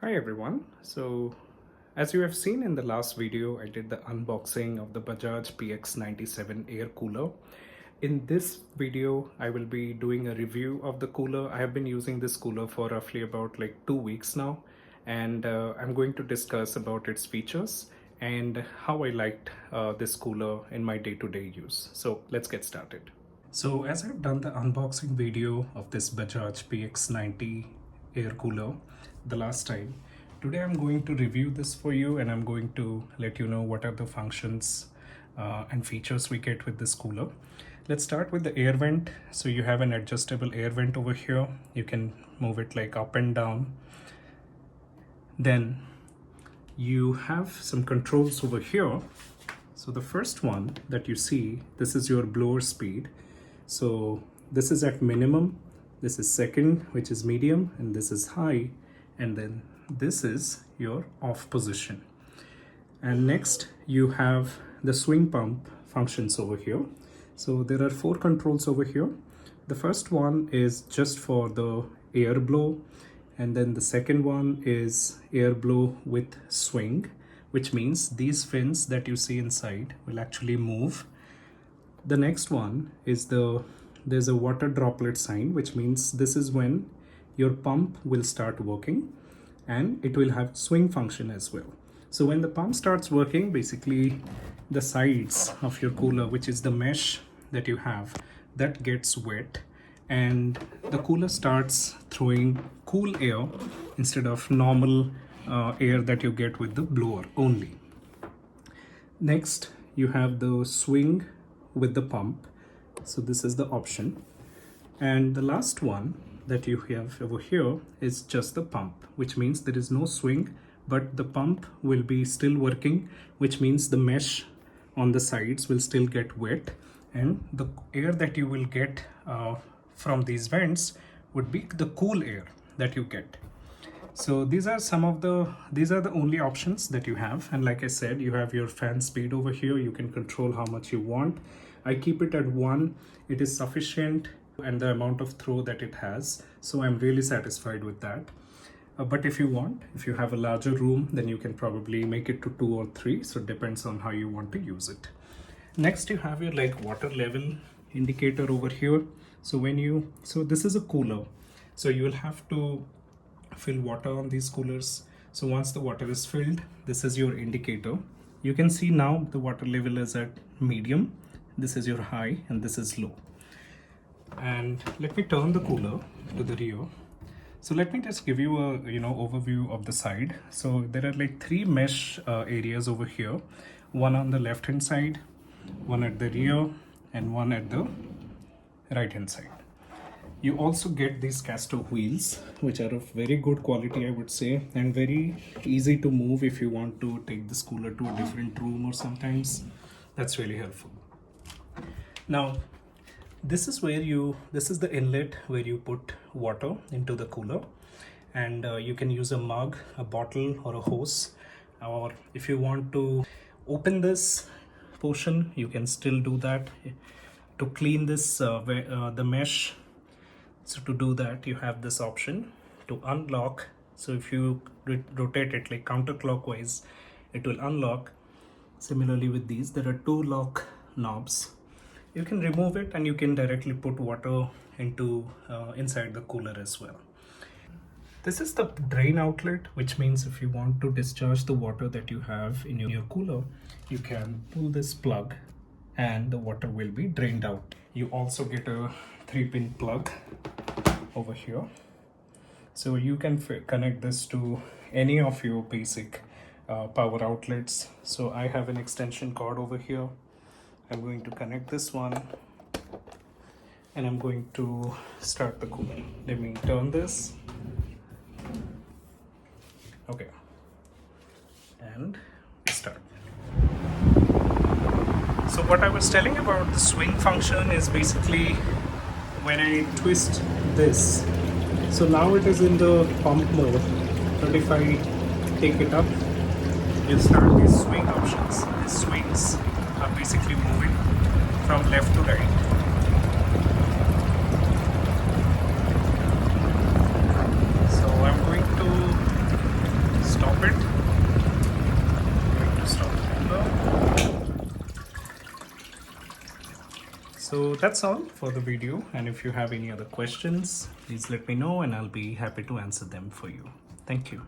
Hi everyone. So as you have seen in the last video, I did the unboxing of the Bajaj PX97 air cooler. In this video, I will be doing a review of the cooler. I have been using this cooler for roughly about like 2 weeks now, and I'm going to discuss about its features and how I liked this cooler in my day-to-day use. So let's get started. So as I've done the unboxing video of this Bajaj PX90 air cooler the last time, today I'm going to review this for you and I'm going to let you know what are the functions and features we get with this cooler. Let's start with the air vent. So you have an adjustable air vent over here. You can move it like up and down. Then you have some controls over here. So the first one that you see, this is your blower speed. So this is at minimum, this is second, which is medium, and this is high, and then this is your off position. And next you have the swing pump functions over here. So there are 4 controls over here. The first one is just for the air blow, and then the second one is air blow with swing, which means these fins that you see inside will actually move. The next one is there's a water droplet sign, which means this is when your pump will start working, and it will have swing function as well. So when the pump starts working, basically the sides of your cooler, which is the mesh that you have, that gets wet, and the cooler starts throwing cool air instead of normal air that you get with the blower only. Next, you have the swing with the pump. So this is the option. And the last one that you have over here is just the pump, which means there is no swing, but the pump will be still working, which means the mesh on the sides will still get wet, and the air that you will get from these vents would be the cool air that you get. So these are the only options that you have. And like I said, you have your fan speed over here. You can control how much you want. I keep it at 1. It is sufficient, and the amount of throw that it has. So I'm really satisfied with that. But if you have a larger room, then you can probably make it to 2 or 3. So it depends on how you want to use it. Next, you have your like water level indicator over here. So this is a cooler. So you will have to fill water on these coolers. So once the water is filled, this is your indicator. You can see now the water level is at medium. This is your high, and this is low. And let me turn the cooler to the rear. So let me just give you a overview of the side. So there are like 3 mesh areas over here. One on the left hand side, one at the rear, and one at the right hand side. You also get these caster wheels, which are of very good quality, I would say, and very easy to move if you want to take this cooler to a different room or sometimes. That's really helpful. Now, this is the inlet where you put water into the cooler, and you can use a mug, a bottle, or a hose, or if you want to open this portion, you can still do that. To clean this the mesh, so to do that, you have this option to unlock. So if you rotate it like counterclockwise, it will unlock. Similarly with these, there are 2 lock knobs. You can remove it and you can directly put water into inside the cooler as well. This is the drain outlet, which means if you want to discharge the water that you have in your cooler, you can pull this plug and the water will be drained out. You also get a 3-pin plug over here. So you can connect this to any of your basic power outlets. So I have an extension cord over here. I'm going to connect this one, and I'm going to start the cooler. Let me turn this. Okay, and start. So what I was telling about the swing function is basically when I twist this. So now it is in the pump mode, but if I take it up, you'll start these swing options. These swings are basically moving from left to right. So I'm going to it. Going to stop the timer. So that's all for the video, and if you have any other questions, please let me know and I'll be happy to answer them for you. Thank you.